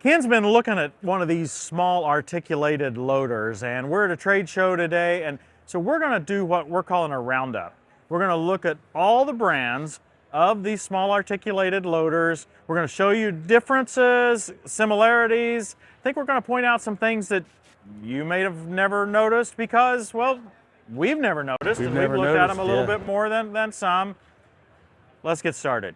Ken's been looking at one of these small articulated loaders, and we're at a trade show today, and so we're going to do what we're calling a roundup. We're going to look at all the brands of these small articulated loaders. We're going to show you differences, similarities. I think we're going to point out some things that you may have never noticed because, well, we've never noticed, and we've looked at them a little bit more than some. Let's get started.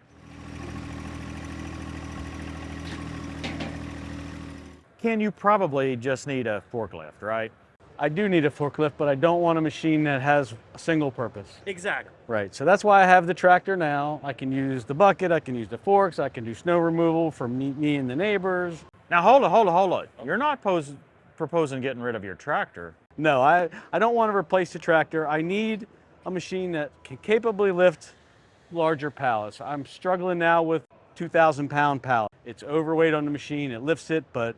Ken, you probably just need a forklift, right? I do need a forklift, but I don't want a machine that has a single purpose. Exactly. Right, so that's why I have the tractor now. I can use the bucket, I can use the forks, I can do snow removal for me and the neighbors. Now hold on. You're not proposing getting rid of your tractor. No, I don't want to replace the tractor. I need a machine that can capably lift larger pallets. I'm struggling now with 2,000-pound pallet. It's overweight on the machine, it lifts it, but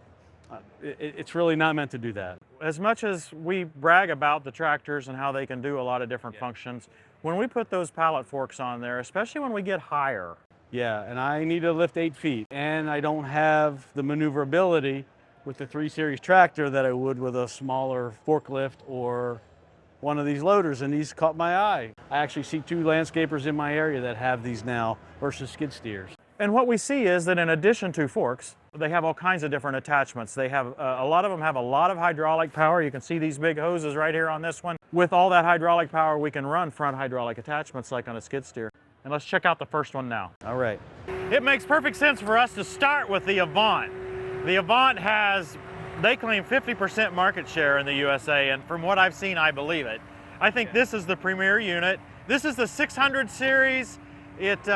it's really not meant to do that. As much as we brag about the tractors and how they can do a lot of different functions, when we put those pallet forks on there, especially when we get higher. Yeah, and I need to lift 8 feet, and I don't have the maneuverability with the 3 Series tractor that I would with a smaller forklift or one of these loaders, and these caught my eye. I actually see 2 landscapers in my area that have these now versus skid steers. And what we see is that in addition to forks, they have all kinds of different attachments. They have, a lot of them have a lot of hydraulic power. You can see these big hoses right here on this one. With all that hydraulic power, we can run front hydraulic attachments like on a skid steer. And let's check out the first one now. All right. It makes perfect sense for us to start with the Avant. The Avant has, they claim 50% market share in the USA, and from what I've seen, I believe it. I think this is the premier unit. This is the 600 series. It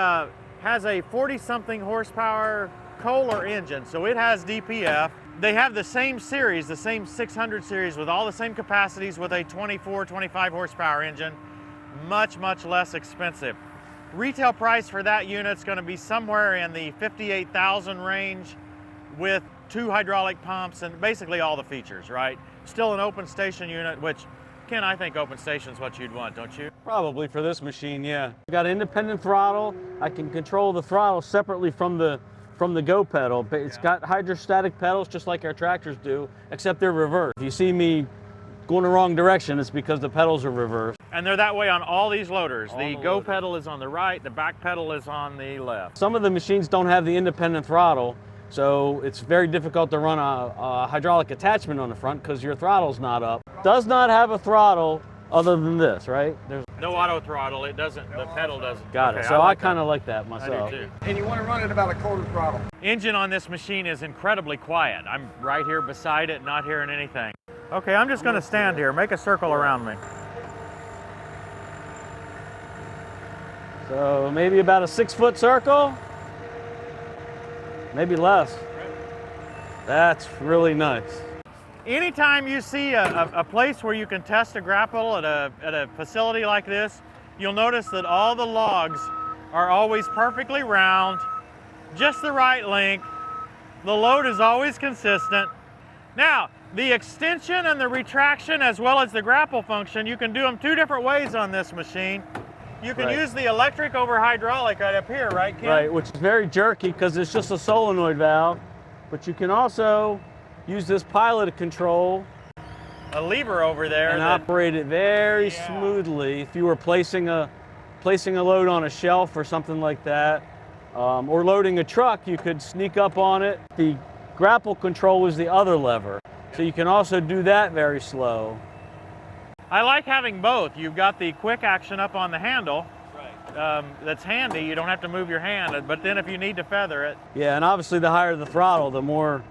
has a 40-something horsepower Kohler engine, so it has DPF. They have the same series, the same 600 series with all the same capacities with a 24, 25 horsepower engine. Much, much less expensive. Retail price for that unit's going to be somewhere in the $58,000 range with 2 hydraulic pumps and basically all the features, right? Still an open station unit, which, Ken, I think open station is what you'd want, don't you? Probably for this machine, yeah. I've got an independent throttle. I can control the throttle separately from the go pedal, but it's got hydrostatic pedals just like our tractors do, except they're reversed. If you see me going the wrong direction, it's because the pedals are reversed. And they're that way on all these loaders. The go pedal is on the right, the back pedal is on the left. Some of the machines don't have the independent throttle, so it's very difficult to run a hydraulic attachment on the front because your throttle's not up. Does not have a throttle other than this, right? There's no auto throttle, it doesn't, the pedal doesn't. Got it, so I kind of like that myself. I do too. And you want to run it about a quarter throttle. Engine on this machine is incredibly quiet. I'm right here beside it, not hearing anything. Okay, I'm just gonna stand here, make a circle around me. So maybe about a 6-foot circle, maybe less. That's really nice. Anytime you see a place where you can test a grapple at a facility like this, you'll notice that all the logs are always perfectly round, just the right length. The load is always consistent. Now, the extension and the retraction as well as the grapple function, you can do them 2 different ways on this machine. You can use the electric over hydraulic right up here, right, Ken? Right, which is very jerky because it's just a solenoid valve, but you can also use this pilot control, a lever over there, and operate it very smoothly. If you were placing a load on a shelf or something like that, or loading a truck, you could sneak up on it. The grapple control is the other lever, so you can also do that very slow. I like having both. You've got the quick action up on the handle. That's handy. You don't have to move your hand, but then if you need to feather it. Yeah, and obviously the higher the throttle, the more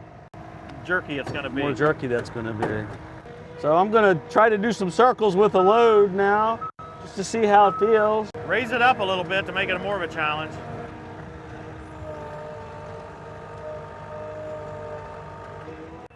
jerky it's going to be. More jerky that's going to be. So I'm going to try to do some circles with a load now, just to see how it feels. Raise it up a little bit to make it more of a challenge.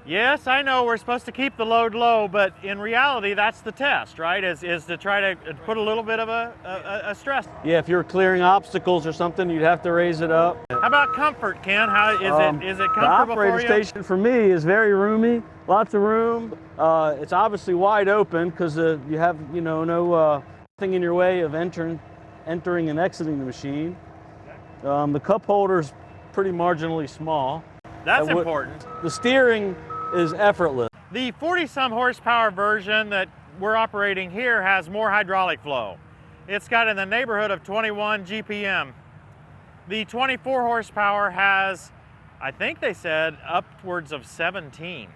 Yes, I know we're supposed to keep the load low, but in reality, that's the test, right? Is to try to put a little bit of a stress. Yeah, if you're clearing obstacles or something, you'd have to raise it up. How about comfort, Ken? How is it comfortable for you? The operator station for me is very roomy, lots of room. It's obviously wide open because you have, no thing in your way of entering and exiting the machine. The cup holder's pretty marginally small. That's important. The steering is effortless. The 40-some horsepower version that we're operating here has more hydraulic flow. It's got in the neighborhood of 21 GPM. The 24 horsepower has, I think they said, upwards of 17.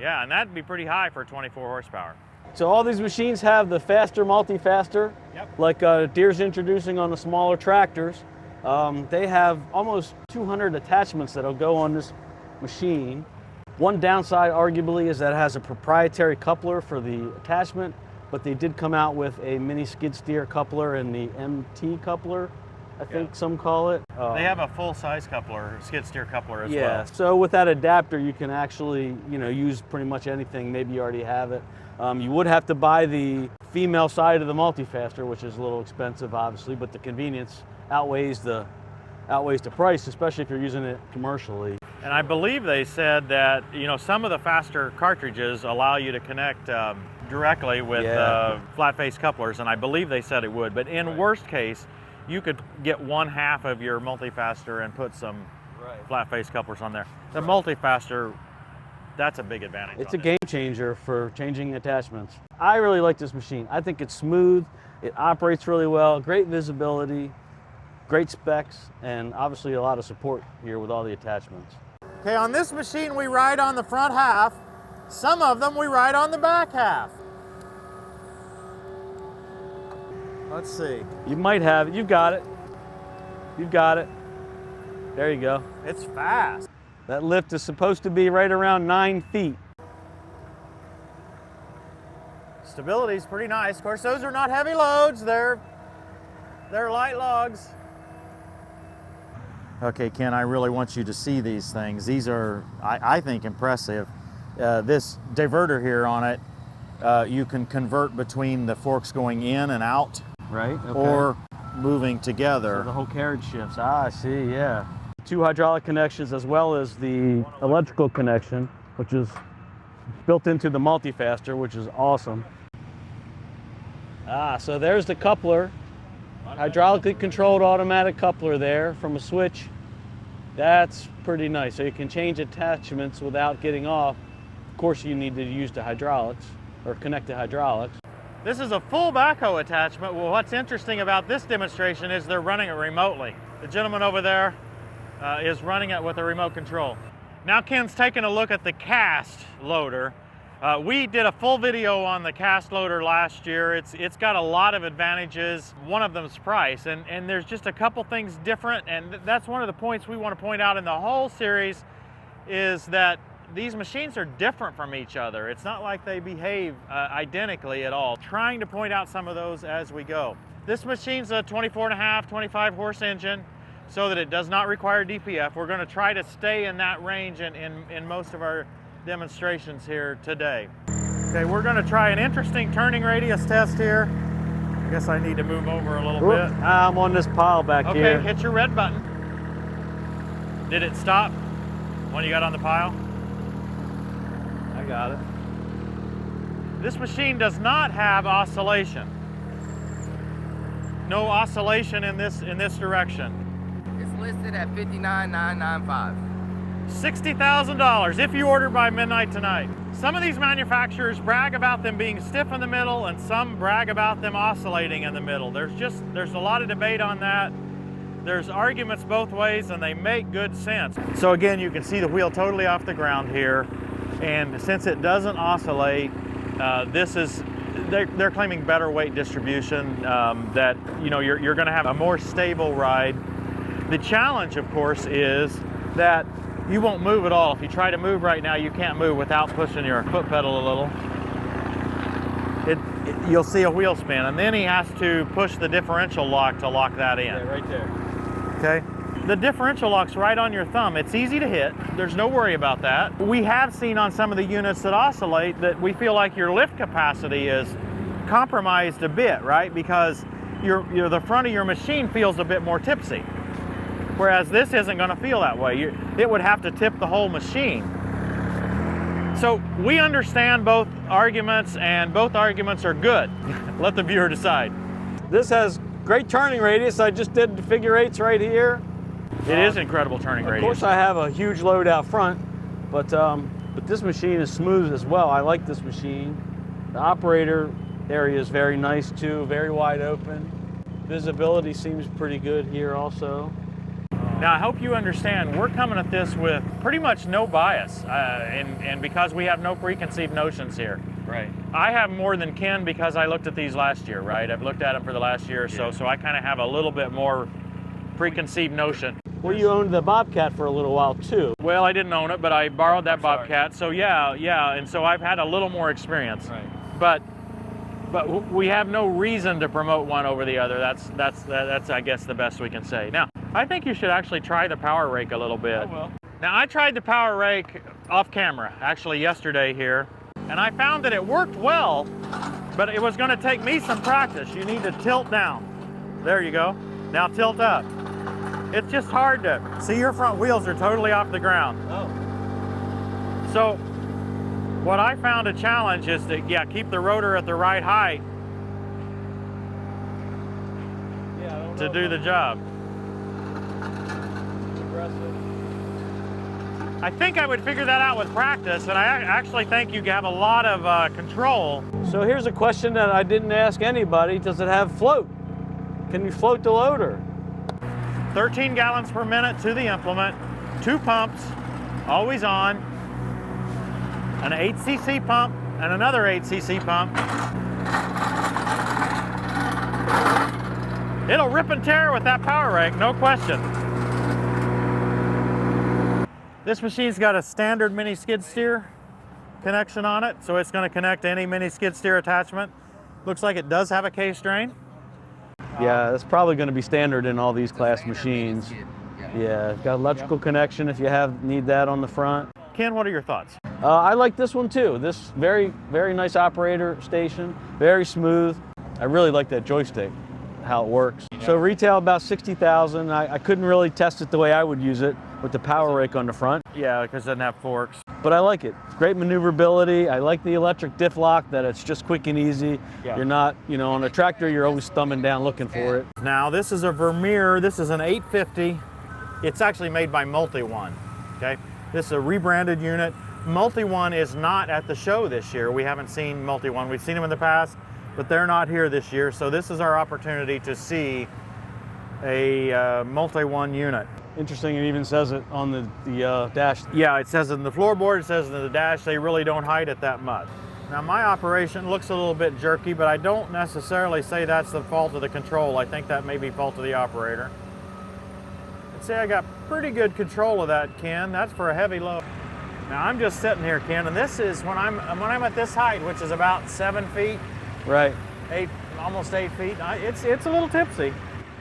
Yeah, and that'd be pretty high for 24 horsepower. So all these machines have the faster multi-faster, like Deere's introducing on the smaller tractors. They have almost 200 attachments that'll go on this machine. One downside, arguably, is that it has a proprietary coupler for the attachment, but they did come out with a mini skid steer coupler and the MT coupler, I think some call it. They have a full-size coupler, skid steer coupler as well. Yeah, so with that adapter, you can actually, use pretty much anything. Maybe you already have it. You would have to buy the female side of the multi-faster, which is a little expensive, obviously, but the convenience outweighs the price, especially if you're using it commercially. And I believe they said that, some of the faster cartridges allow you to connect directly with flat-face couplers, and I believe they said it would. But in worst case, you could get one half of your multi-faster and put some flat-face couplers on there. The multi-faster, that's a big advantage. It's a game changer for changing attachments. I really like this machine. I think it's smooth, it operates really well, great visibility, great specs, and obviously a lot of support here with all the attachments. Okay, on this machine we ride on the front half. Some of them we ride on the back half. Let's see. You might have it. You've got it. You've got it. There you go. It's fast. That lift is supposed to be right around 9 feet. Stability's pretty nice. Of course, those are not heavy loads. They're light logs. Okay, Ken, I really want you to see these things. These are, I think, impressive. This diverter here on it, you can convert between the forks going in and out, right? Okay. Or moving together. So the whole carriage shifts. Ah, I see, yeah. 2 hydraulic connections as well as the electrical connection, which is built into the multi-faster, which is awesome. Ah, so there's the coupler. Hydraulically controlled automatic coupler there from a switch. That's pretty nice. So you can change attachments without getting off. Of course, you need to use the hydraulics or connect the hydraulics. This is a full backhoe attachment. Well, what's interesting about this demonstration is they're running it remotely. The gentleman over there is running it with a remote control. Now Ken's taking a look at the cast loader. We did a full video on the cast loader last year. It's got a lot of advantages. One of them is price, and there's just a couple things different, and that's one of the points we want to point out in the whole series is that these machines are different from each other. It's not like they behave identically at all. Trying to point out some of those as we go. This machine's a 24.5, 25 horse engine so that it does not require DPF. We're going to try to stay in that range in most of our demonstrations here today. Okay, we're going to try an interesting turning radius test here. I guess I need to move over a little bit. I'm on this pile back here. Okay, hit your red button. Did it stop when you got on the pile? I got it. This machine does not have oscillation. No oscillation in this direction. It's listed at $59,995. $60,000 if you order by midnight tonight. Some of these manufacturers brag about them being stiff in the middle, and some brag about them oscillating in the middle. There's a lot of debate on that. There's arguments both ways, and they make good sense. So again, you can see the wheel totally off the ground here, and since it doesn't oscillate, they're claiming better weight distribution, that you're going to have a more stable ride. The challenge, of course, is that you won't move at all. If you try to move right now, you can't move without pushing your foot pedal a little. You'll see a wheel spin, and then he has to push the differential lock to lock that in. Yeah, right there. Okay. The differential lock's right on your thumb. It's easy to hit. There's no worry about that. We have seen on some of the units that oscillate that we feel like your lift capacity is compromised a bit, right? Because the front of your machine feels a bit more tipsy. Whereas this isn't going to feel that way. It would have to tip the whole machine. So we understand both arguments, and both arguments are good. Let the viewer decide. This has great turning radius. I just did the figure eights right here. It is incredible turning Of radius. course, I have a huge load out front, but this machine is smooth as well. I like this machine. The operator area is very nice too, very wide open. Visibility seems pretty good here also. Now, I hope you understand, we're coming at this with pretty much no bias, and because we have no preconceived notions here. Right. I have more than Ken because I looked at these last year, right? I've looked at them for the last year or so, so I kind of have a little bit more preconceived notion. Well, you owned the Bobcat for a little while too. Well, I didn't own it, but I borrowed that Bobcat, so yeah, and so I've had a little more experience. Right. But we have no reason to promote one over the other. That's I guess the best we can say. Now, I think you should actually try the power rake a little bit. I will. Now, I tried the power rake off camera, actually yesterday here, and I found that it worked well, but it was going to take me some practice. You need to tilt down. There you go. Now tilt up. It's just hard to see. Your front wheels are totally off the ground. Oh. So what I found a challenge is to keep the rotor at the right height to do the job. It's aggressive. I think I would figure that out with practice, and I actually think you have a lot of control. So here's a question that I didn't ask anybody. Does it have float? Can you float the loader? 13 gallons per minute to the implement, 2 pumps, always on, an 8cc pump and another 8cc pump. It'll rip and tear with that power rake, no question. This machine's got a standard mini skid steer connection on it, so it's going to connect to any mini skid steer attachment. Looks like it does have a K-strain. Yeah, that's probably going to be standard in all these class machines. Yeah, it's got electrical connection if you need that on the front. Ken, what are your thoughts? I like this one too. This very nice operator station, very smooth. I really like that joystick, how it works. So retail about 60,000. I couldn't really test it the way I would use it with the power rake on the front. Yeah, because it doesn't have forks. But I like it. Great maneuverability. I like the electric diff lock, that it's just quick and easy. Yeah. You're not, on a tractor, you're always thumbing down looking for it. Now, this is a Vermeer. This is an 850. It's actually made by Multi-One, okay? This is a rebranded unit. Multi-One is not at the show this year. We haven't seen Multi-One. We've seen them in the past, but they're not here this year. So this is our opportunity to see a Multi-One unit. Interesting, it even says it on the dash. Yeah, it says in the floorboard, it says in the dash, they really don't hide it that much. Now, my operation looks a little bit jerky, but I don't necessarily say that's the fault of the control. I think that may be fault of the operator. I'd say I got pretty good control of that, Ken. That's for a heavy load. Now, I'm just sitting here, Ken, and this is when I'm at this height, which is about 7 feet, Right. almost 8 feet. It's a little tipsy.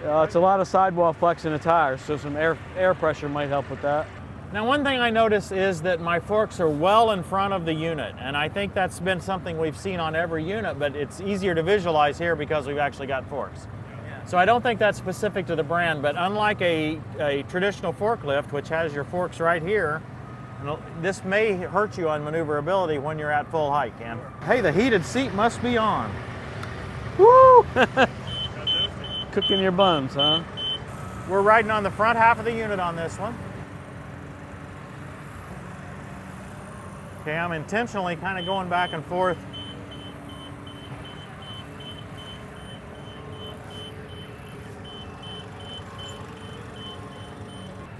It's a lot of sidewall flex in the tires, so some air pressure might help with that. Now, one thing I notice is that my forks are well in front of the unit, and I think that's been something we've seen on every unit, but it's easier to visualize here because we've actually got forks. So I don't think that's specific to the brand, but unlike a traditional forklift, which has your forks right here, this may hurt you on maneuverability when you're at full height, Ken. Hey, the heated seat must be on. Woo! Cooking your buns, huh? We're riding on the front half of the unit on this one. Okay, I'm intentionally kind of going back and forth.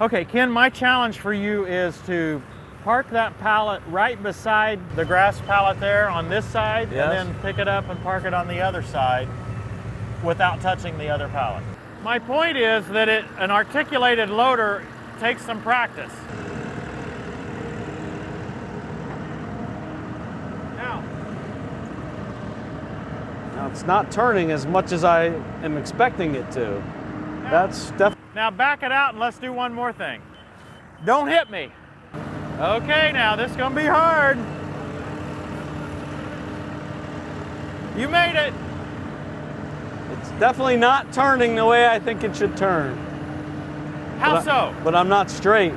Okay, Ken, my challenge for you is to park that pallet right beside the grass pallet there on this side, Yes. and then pick it up and park it on the other side without touching the other pallet. My point is that an articulated loader takes some practice. Now it's not turning as much as I am expecting it to. That's definitely. Now back it out and let's do one more thing. Don't hit me. Okay, now this is gonna be hard. You made it. It's definitely not turning the way I think it should turn. How so? But I'm not straight.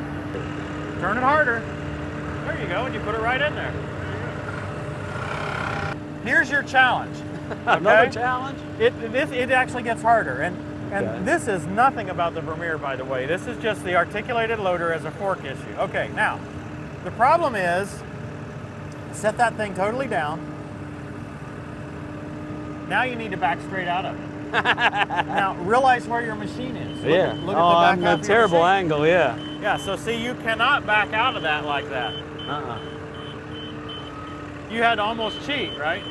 Turn it harder. There you go, and you put it right in there. Here's your challenge. Another Okay? challenge? It actually gets harder, and And this is nothing about the Vermeer, by the way. This is just the articulated loader as a fork issue. Okay, now, the problem is, set that thing totally down. Now you need to back straight out of it. Now, realize where your machine is. Look, Yeah. Look oh, at I'm the back a half of your terrible machine. angle, yeah. Yeah, so see, you cannot back out of that like that. You had to almost cheat, right?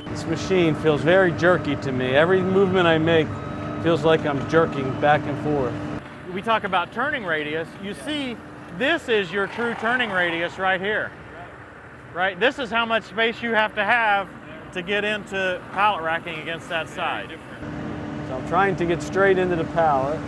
This machine feels very jerky to me. Every movement I make feels like I'm jerking back and forth. We talk about turning radius. You see, this is your true turning radius right here. Right? This is how much space you have to get into pallet racking against that side. So I'm trying to get straight into the pallet.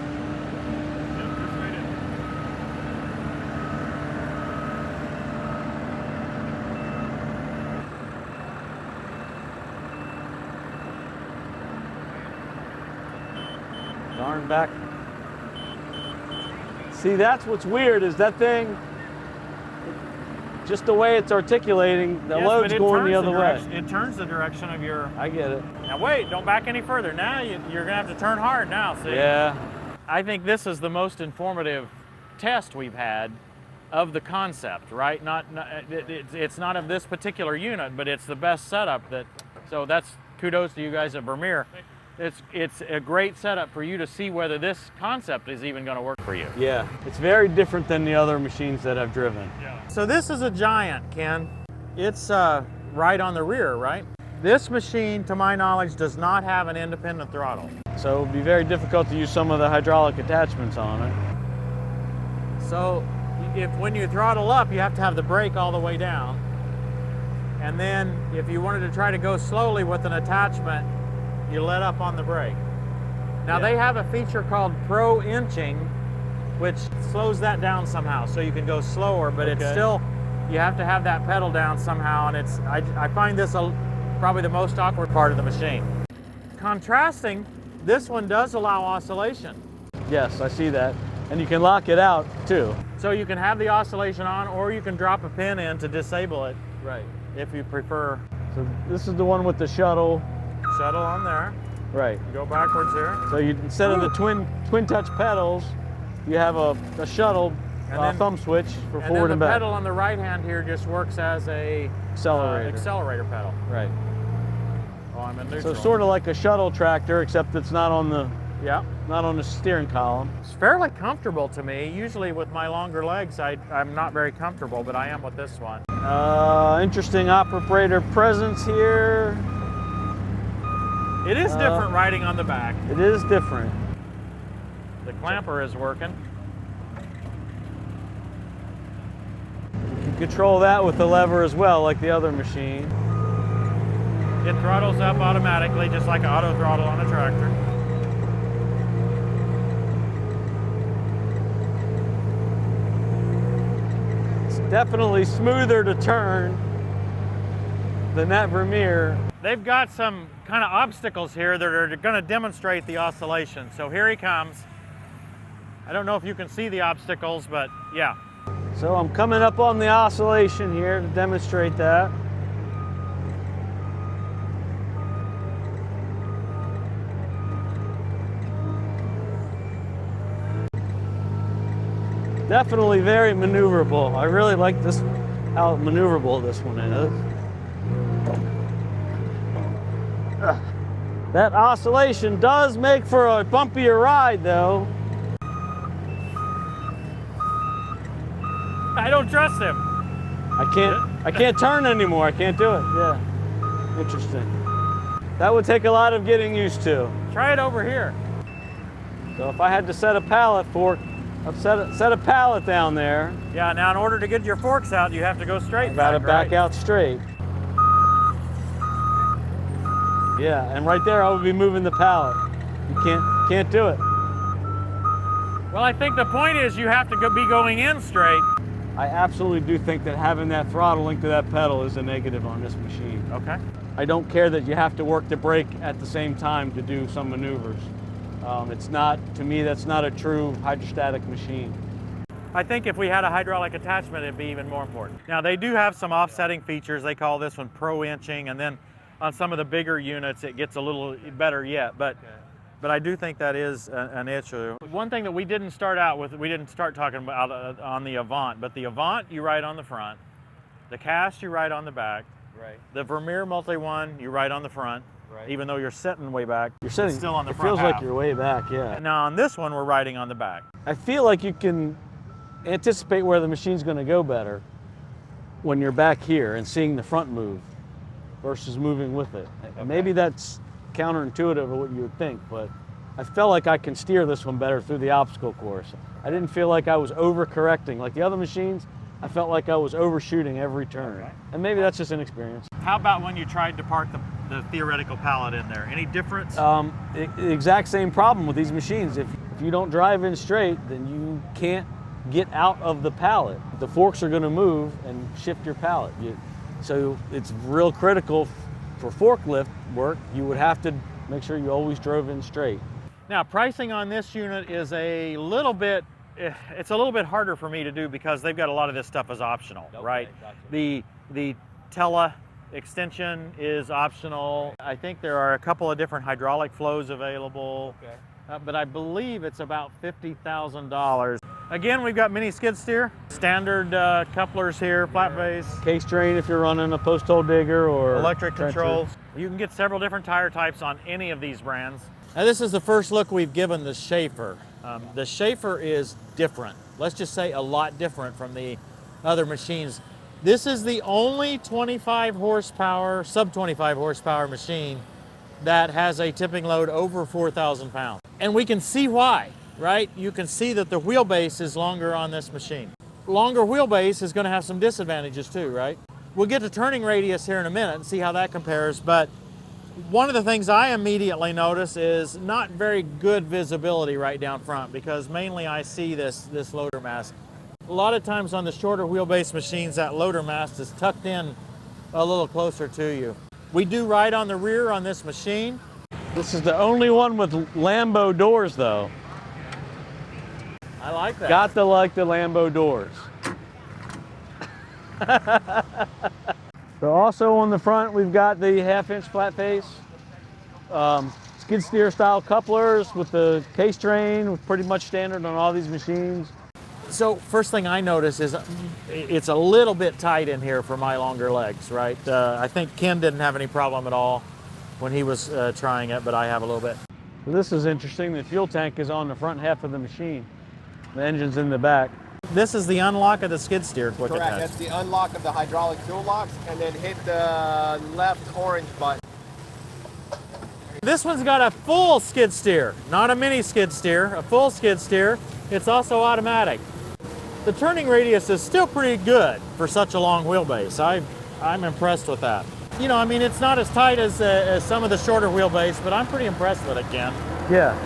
Darn back. See, that's what's weird is that thing, just the way it's articulating, the Yes, load's but it going turns the other way. It turns the direction of your... I get it. Now wait, don't back any further. Now you're gonna have to turn hard now, see? Yeah. I think this is the most informative test we've had of the concept, right? It's not of this particular unit, but it's the best setup so that's kudos to you guys at Vermeer. It's a great setup for you to see whether this concept is even going to work for you. Yeah, it's very different than the other machines that I've driven. So this is a Giant, Ken. It's right on the rear, right? This machine, to my knowledge, does not have an independent throttle. So it would be very difficult to use some of the hydraulic attachments on it. So when you throttle up, you have to have the brake all the way down. And then if you wanted to try to go slowly with an attachment, you let up on the brake. Now they have a feature called Pro Inching, which slows that down somehow, so you can go slower, but it's still, you have to have that pedal down somehow, and I find this probably the most awkward part of the machine. Contrasting, this one does allow oscillation. Yes, I see that. And you can lock it out too. So you can have the oscillation on, or you can drop a pin in to disable it. Right. If you prefer. So this is the one with the shuttle. Shuttle on there. Right. You go backwards here. So you, instead of the twin touch pedals, you have a shuttle thumb switch for forward and the back. pedal on the right hand here just works as a accelerator pedal. Right. Oh, I'm in neutral. So sort of like a shuttle tractor, except it's not on the not on the steering column. It's fairly comfortable to me. Usually with my longer legs, I'm not very comfortable, but I am with this one. Interesting operator presence here. It is different riding on the back. It is different. The clamper is working. You can control that with the lever as well, like the other machine. It throttles up automatically, just like an auto throttle on a tractor. It's definitely smoother to turn than that Vermeer. They've got some kind of obstacles here that are going to demonstrate the oscillation. So here he comes. I don't know if you can see the obstacles, but yeah. So I'm coming up on the oscillation here to demonstrate that. Definitely very maneuverable. I really like this, how maneuverable this one is. That oscillation does make for a bumpier ride though. I don't trust him. I can't turn anymore. I can't do it. Yeah. Interesting. That would take a lot of getting used to. Try it over here. So if I had to set a pallet fork, I'd set a pallet down there. Yeah, now in order to get your forks out, you have to go straight I gotta back right? out straight. Yeah, and right there I would be moving the pallet. You can't do it. Well, I think the point is you have to be going in straight. I absolutely do think that having that throttle linked to that pedal is a negative on this machine. Okay. I don't care that you have to work the brake at the same time to do some maneuvers. It's not, to me, that's not a true hydrostatic machine. I think if we had a hydraulic attachment, it'd be even more important. Now, they do have some offsetting features. They call this one Pro Inching, and then On some of the bigger units, it gets a little better yet, but I do think that is an issue. One thing that we didn't start out with, we didn't start talking about on the Avant, but the Avant you ride on the front, the Cast you ride on the back, Right. the Vermeer Multi-One you ride on the front, Right. even though you're sitting way back. You're sitting still on the it front feels half. like you're way back, yeah. Now on this one, we're riding on the back. I feel like you can anticipate where the machine's going to go better when you're back here and seeing the front move versus moving with it. Maybe that's counterintuitive of what you would think, but I felt like I can steer this one better through the obstacle course. I didn't feel like I was overcorrecting. Like the other machines, I felt like I was overshooting every turn. Okay. And maybe that's just inexperience. How about when you tried to park the theoretical pallet in there? Any difference? The exact same problem with these machines. If you don't drive in straight, then you can't get out of the pallet. The forks are going to move and shift your pallet. So it's real critical for forklift work. You would have to make sure you always drove in straight. Now, pricing on this unit is a little bit, it's a little bit harder for me to do because they've got a lot of this stuff as optional, right? Gotcha. The tele extension is optional. I think there are a couple of different hydraulic flows available, Okay. but I believe it's about $50,000. Again, we've got mini skid steer, standard couplers here, flat base, Case train if you're running a post hole digger or electric trencher. controls. You can get several different tire types on any of these brands. Now this is the first look we've given the Schaffer. The Schaffer is different. Let's just say a lot different from the other machines. This is the only 25 horsepower, sub 25 horsepower machine that has a tipping load over 4,000 pounds. And we can see why, right? You can see that the wheelbase is longer on this machine. Longer wheelbase is going to have some disadvantages too, right? We'll get to turning radius here in a minute and see how that compares, but one of the things I immediately notice is not very good visibility right down front because mainly I see this loader mast. A lot of times on the shorter wheelbase machines, that loader mast is tucked in a little closer to you. We do ride on the rear on this machine. This is the only one with Lambo doors though. I like that. Got to like the Lambo doors. So also on the front, we've got the 1/2-inch flat face, skid steer style couplers with the case train, pretty much standard on all these machines. So first thing I notice is it's a little bit tight in here for my longer legs, right? I think Ken didn't have any problem at all when he was trying it, but I have a little bit. This is interesting. The fuel tank is on the front half of the machine. The engine's in the back. This is the unlock of the skid steer quick Correct. attach. That's the unlock of the hydraulic fuel locks, and then hit the left orange button. This one's got a full skid steer, not a mini skid steer, a full skid steer. It's also automatic. The turning radius is still pretty good for such a long wheelbase. I'm impressed with that. You know, I mean, it's not as tight as some of the shorter wheelbase, but I'm pretty impressed with it, Ken. Yeah.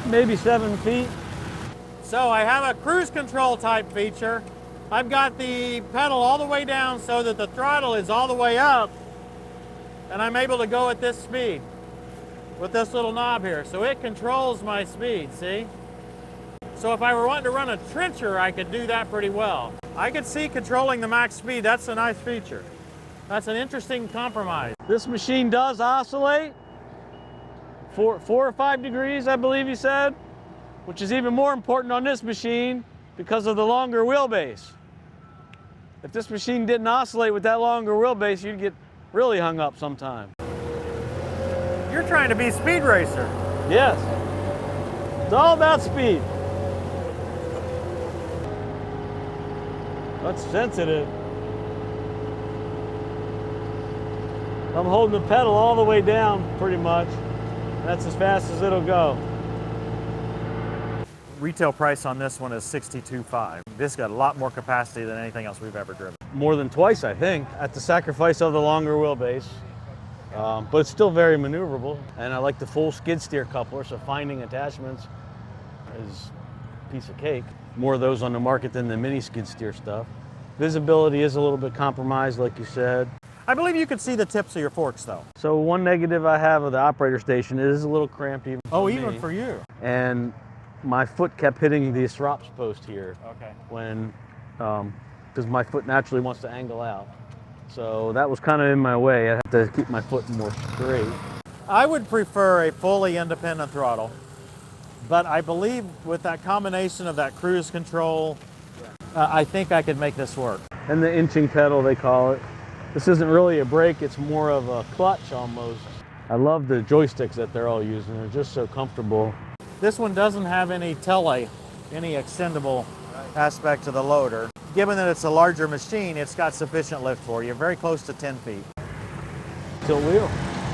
Maybe 7 feet. So I have a cruise control type feature. I've got the pedal all the way down so that the throttle is all the way up, and I'm able to go at this speed with this little knob here. So it controls my speed, see? So if I were wanting to run a trencher, I could do that pretty well. I could see controlling the max speed. That's a nice feature. That's an interesting compromise. This machine does oscillate 4 or 5 degrees, I believe you said, which is even more important on this machine because of the longer wheelbase. If this machine didn't oscillate with that longer wheelbase, you'd get really hung up sometime. You're trying to be speed racer. Yes. It's all about speed. That's sensitive. I'm holding the pedal all the way down pretty much. That's as fast as it'll go. Retail price on this one is $62,500. This got a lot more capacity than anything else we've ever driven. More than twice, I think, at the sacrifice of the longer wheelbase. But it's still very maneuverable. And I like the full skid steer coupler, so finding attachments is a piece of cake. More of those on the market than the mini skid steer stuff. Visibility is a little bit compromised, like you said. I believe you could see the tips of your forks though. So one negative I have of the operator station is a little cramped even Oh, for even me. for you. And my foot kept hitting the strops post here Okay. when, because my foot naturally wants to angle out. So that was kind of in my way. I had to keep my foot more straight. I would prefer a fully independent throttle, but I believe with that combination of that cruise control, I think I could make this work. And the inching pedal, they call it. This isn't really a brake, it's more of a clutch almost. I love the joysticks that they're all using. They're just so comfortable. This one doesn't have any any extendable aspect to the loader. Given that it's a larger machine, it's got sufficient lift for you, very close to 10 feet. Tilt wheel.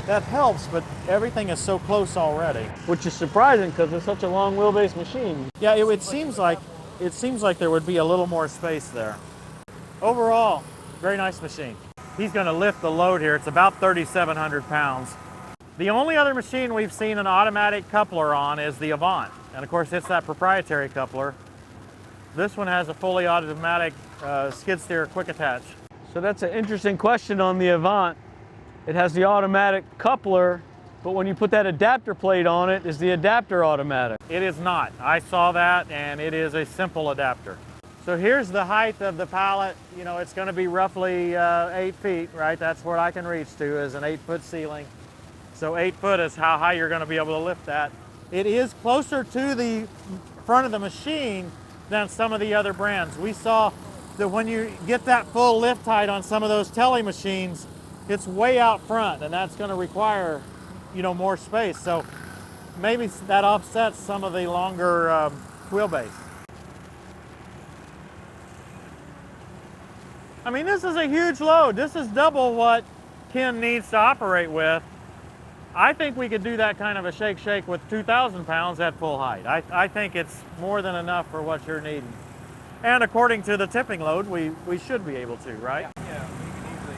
That helps, but everything is so close already. Which is surprising because it's such a long wheelbase machine. Yeah, it seems like there would be a little more space there. Overall, very nice machine. He's going to lift the load here. It's about 3,700 pounds. The only other machine we've seen an automatic coupler on is the Avant. And of course, it's that proprietary coupler. This one has a fully automatic skid steer quick attach. So that's an interesting question on the Avant. It has the automatic coupler, but when you put that adapter plate on it, is the adapter automatic? It is not. I saw that, and it is a simple adapter. So here's the height of the pallet. You know, it's going to be roughly 8 feet, right? That's what I can reach to, is an 8-foot ceiling. So 8 foot is how high you're going to be able to lift that. It is closer to the front of the machine than some of the other brands. We saw that when you get that full lift height on some of those tele machines, it's way out front, and that's going to require, you know, more space. So maybe that offsets some of the longer wheelbase. I mean, this is a huge load. This is double what Ken needs to operate with. I think we could do that kind of a shake with 2,000 pounds at full height. I think it's more than enough for what you're needing. And according to the tipping load, we should be able to, right? Yeah, you can easily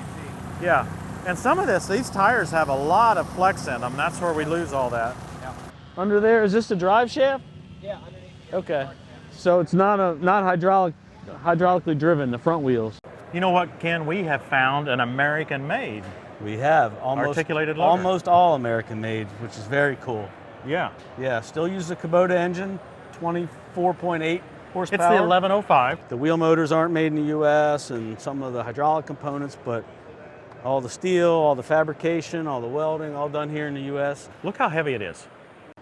see. Yeah. And some of these tires have a lot of flex in them. That's where we lose all that. Yeah. Under there, is this the drive shaft? Yeah, underneath. Okay. So it's not hydraulically driven, the front wheels. You know what, Ken? We have found an American-made. We have Articulated loader. almost all American made, which is very cool. Yeah. Yeah, still use the Kubota engine, 24.8 horsepower. It's the 1105. The wheel motors aren't made in the US and some of the hydraulic components, but all the steel, all the fabrication, all the welding, all done here in the US. Look how heavy it is.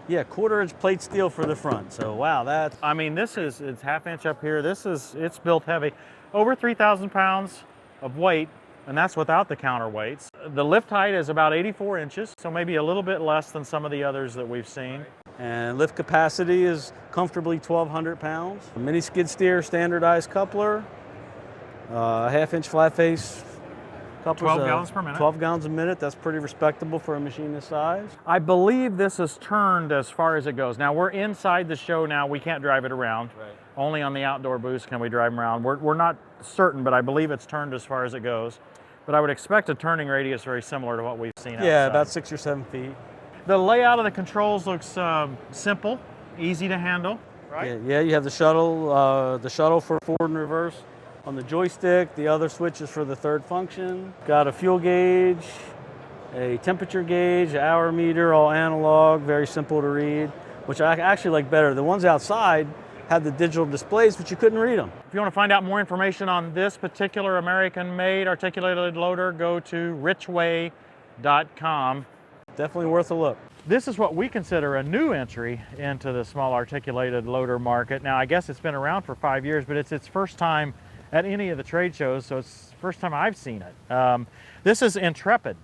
Yeah, 1/4-inch plate steel for the front. So wow, that's I mean, it's 1/2 inch up here. It's built heavy. Over 3,000 pounds of weight, and that's without the counterweights. The lift height is about 84 inches, so maybe a little bit less than some of the others that we've seen. and lift capacity is comfortably 1,200 pounds. A mini skid steer, standardized coupler, 1/2-inch flat face couplers. 12 gallons per minute. 12 gallons a minute. That's pretty respectable for a machine this size. I believe this is turned as far as it goes. Now we're inside the show now. We can't drive it around. Right. Only on the outdoor booths can we drive them around. We're not certain, but I believe it's turned as far as it goes. But I would expect a turning radius very similar to what we've seen outside. Yeah, about 6 or 7 feet. The layout of the controls looks simple, easy to handle, right? Yeah, you have the shuttle for forward and reverse on the joystick. The other switch is for the third function. Got a fuel gauge, a temperature gauge, an hour meter, all analog, very simple to read, which I actually like better. The ones outside had the digital displays, but you couldn't read them. If you want to find out more information on this particular American-made articulated loader, go to richway.com. Definitely worth a look. This is what we consider a new entry into the small articulated loader market. Now, I guess it's been around for 5 years, but it's its first time at any of the trade shows, so it's the first time I've seen it. This is Intrepid.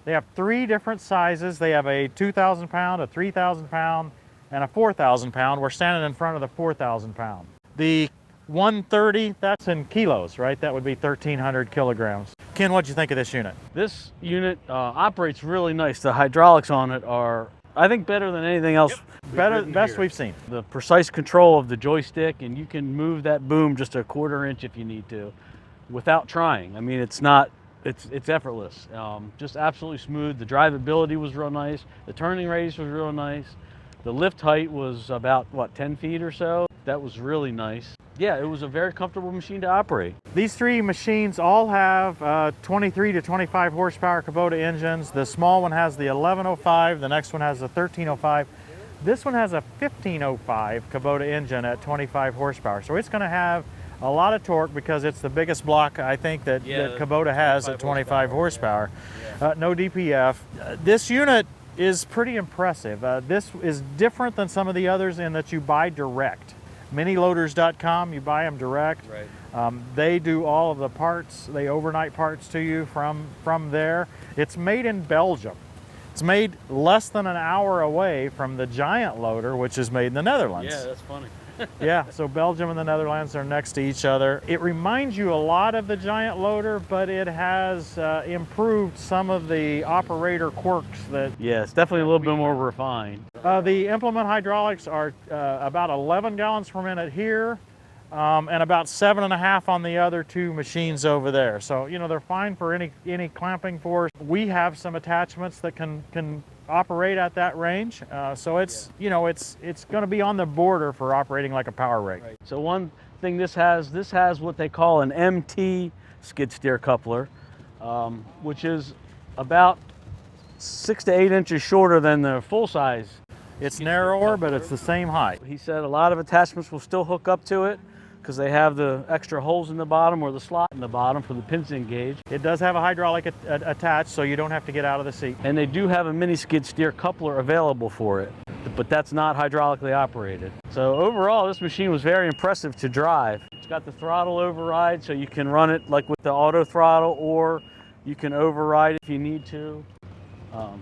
They have 3 different sizes. They have a 2,000 pound, a 3,000 pound, and a 4,000 pound. We're standing in front of the 4,000 pound. The 130, that's in kilos, right? That would be 1,300 kilograms. Ken, what'd you think of this unit? This unit operates really nice. The hydraulics on it are, I think, better than anything else. Best we've seen. The precise control of the joystick, and you can move that boom just a 1/4 inch if you need to, without trying. I mean, it's effortless. Just absolutely smooth. The drivability was real nice. The turning radius was real nice. The lift height was about, 10 feet or so. That was really nice. Yeah, it was a very comfortable machine to operate. These 3 machines all have 23 to 25 horsepower Kubota engines. The small one has the 1105, the next one has the 1305. This one has a 1505 Kubota engine at 25 horsepower, so it's going to have a lot of torque because it's the biggest block I think that Kubota has at 25 horsepower. No DPF. This unit is pretty impressive. This is different than some of the others in that you buy direct. Miniloaders.com, you buy them direct. Right. They do all of the parts, they overnight parts to you from there. It's made in Belgium. It's made less than an hour away from the giant loader, which is made in the Netherlands. Yeah, that's funny. Yeah, so Belgium and the Netherlands are next to each other. It reminds you a lot of the giant loader, but it has improved some of the operator quirks that... Yeah, it's definitely a little bit more refined. The implement hydraulics are about 11 gallons per minute here, and about 7.5 on the other two machines over there. So, you know, they're fine for any clamping force. We have some attachments that can operate at that range. So it's, you know, it's going to be on the border for operating like a power rake. Right. So one thing this has what they call an MT skid steer coupler, which is about 6 to 8 inches shorter than the full size. It's narrower, but it's the same height. He said a lot of attachments will still hook up to it because they have the extra holes in the bottom or the slot in the bottom for the pins to engage. It does have a hydraulic attached, so you don't have to get out of the seat. And they do have a mini skid steer coupler available for it, but that's not hydraulically operated. So overall, this machine was very impressive to drive. It's got the throttle override, so you can run it like with the auto throttle, or you can override if you need to.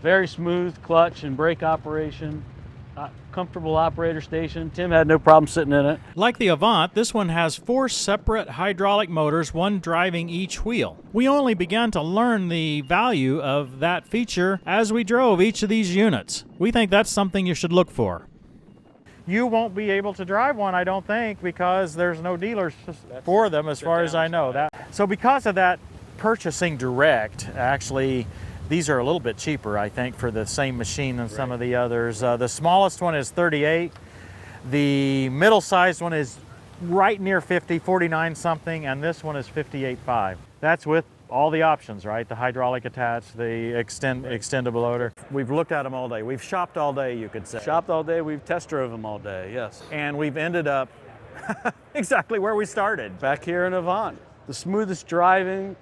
Very smooth clutch and brake operation. Comfortable operator station. Tim had no problem sitting in it. Like the Avant, this one has 4 separate hydraulic motors, one driving each wheel. We only began to learn the value of that feature as we drove each of these units. We think that's something you should look for. You won't be able to drive one, I don't think, because there's no dealers for them as far as I know. So because of that, purchasing direct, actually, these are a little bit cheaper, I think, for the same machine than some of the others. The smallest one is 38. The middle-sized one is right near 50, 49 something, and this one is 58.5. That's with all the options, right? The hydraulic attached, the extendable loader. We've looked at them all day. We've shopped all day, you could say. Shopped all day. We've test drove them all day, yes. And we've ended up exactly where we started. Back here in Avant. The smoothest driving,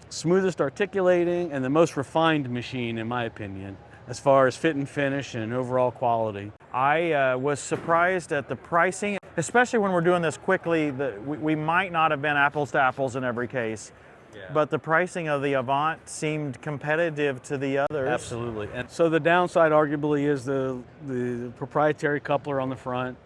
smoothest articulating, and the most refined machine, in my opinion, as far as fit and finish and overall quality. I was surprised at the pricing, especially when we're doing this quickly. We might not have been apples to apples in every case, but the pricing of the Avant seemed competitive to the others. Absolutely. And so the downside arguably is the proprietary coupler on the front,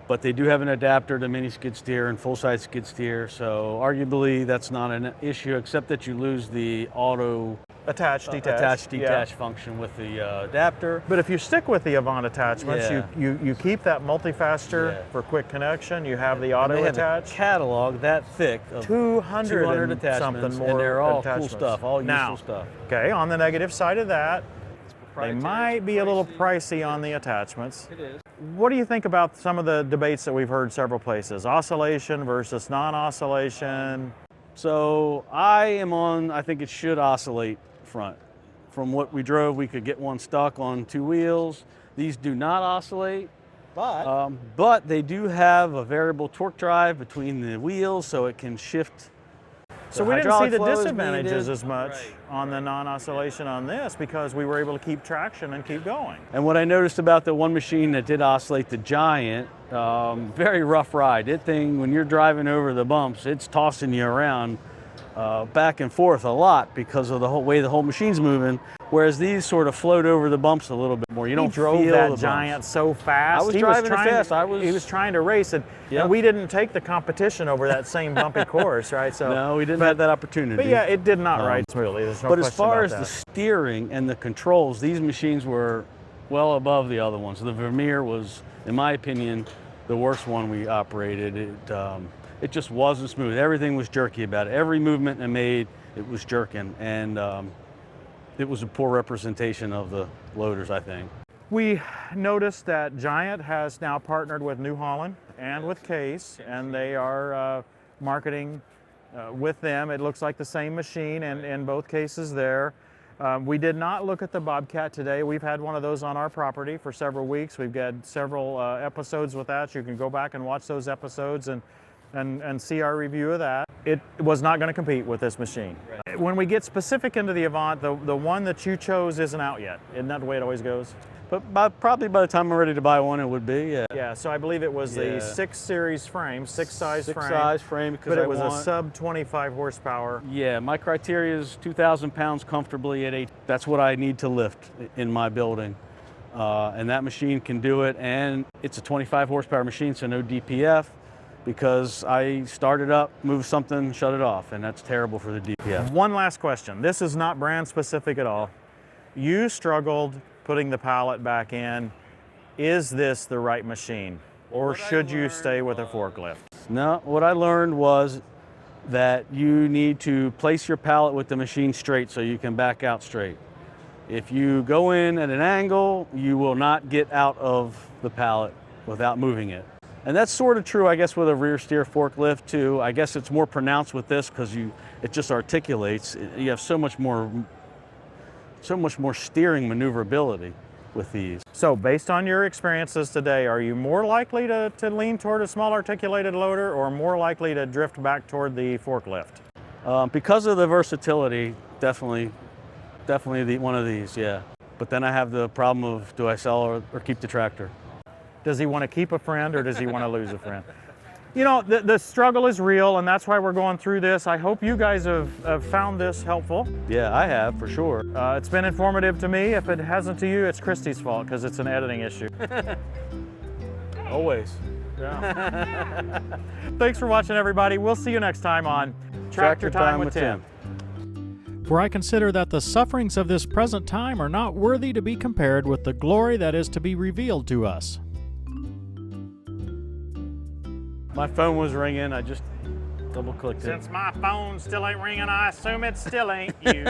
but they do have an adapter to mini skid steer and full-size skid steer, so arguably that's not an issue, except that you lose the auto attach, detach function with the adapter. But if you stick with the Avant attachments, you keep that multi-faster for quick connection. You have the auto attach. A catalog that thick of 200 attachments, something more, and they're all cool stuff, all useful stuff. Okay, on the negative side of that, they might be a little pricey on the attachments. It is. What do you think about some of the debates that we've heard several places? Oscillation versus non-oscillation? So I think it should oscillate front. From what we drove, we could get one stuck on 2 wheels. These do not oscillate, but they do have a variable torque drive between the wheels, so it can shift. So we didn't see the disadvantages as much on the non-oscillation on this because we were able to keep traction and keep going. And what I noticed about the one machine that did oscillate, the Giant, very rough ride. That thing, when you're driving over the bumps, it's tossing you around back and forth a lot because of the whole way the whole machine's moving. Whereas these sort of float over the bumps a little bit more. You don't drove feel that the Giant so fast. I was driving it fast. He was trying to race it, and we didn't take the competition over that same bumpy course, right? So no, we didn't have that opportunity. But yeah, it did not ride smoothly. There's no but question as far about as the steering and the controls, these machines were well above the other ones. The Vermeer was, in my opinion, the worst one we operated. It just wasn't smooth. Everything was jerky about it. Every movement I made, it was jerking, and it was a poor representation of the loaders, I think. We noticed that Giant has now partnered with New Holland and with Case, and they are marketing with them. It looks like the same machine in both cases there. We did not look at the Bobcat today. We've had one of those on our property for several weeks. We've got several episodes with that. You can go back and watch those episodes and see our review of that. It was not going to compete with this machine. Right. When we get specific into the Avant, the one that you chose isn't out yet. Isn't that the way it always goes? But probably by the time I'm ready to buy one, it would be, yeah. Yeah, so I believe it was the 6 series frame, 6 size frame. 6 size frame, because but it was a sub 25 horsepower. Yeah, my criteria is 2,000 pounds comfortably at 8. That's what I need to lift in my building. And that machine can do it, and it's a 25 horsepower machine, so no DPF, because I start it up, move something, shut it off, and that's terrible for the DPF. One last question. This is not brand specific at all. You struggled putting the pallet back in. Is this the right machine, or should you stay with a forklift? No, what I learned was that you need to place your pallet with the machine straight so you can back out straight. If you go in at an angle, you will not get out of the pallet without moving it. And that's sort of true, I guess, with a rear steer forklift too. I guess it's more pronounced with this because it just articulates. You have so much more steering maneuverability with these. So based on your experiences today, are you more likely to lean toward a small articulated loader or more likely to drift back toward the forklift? Because of the versatility, definitely one of these, yeah. But then I have the problem of, do I sell or keep the tractor? Does he want to keep a friend or does he want to lose a friend? You know, the struggle is real, and that's why we're going through this. I hope you guys have found this helpful. Yeah, I have, for sure. It's been informative to me. If it hasn't to you, it's Christy's fault because it's an editing issue. Always. Yeah. Thanks for watching, everybody. We'll see you next time on Tractor Time with Tim. For I consider that the sufferings of this present time are not worthy to be compared with the glory that is to be revealed to us. My phone was ringing, I just double-clicked it. Since my phone still ain't ringing, I assume it still ain't you.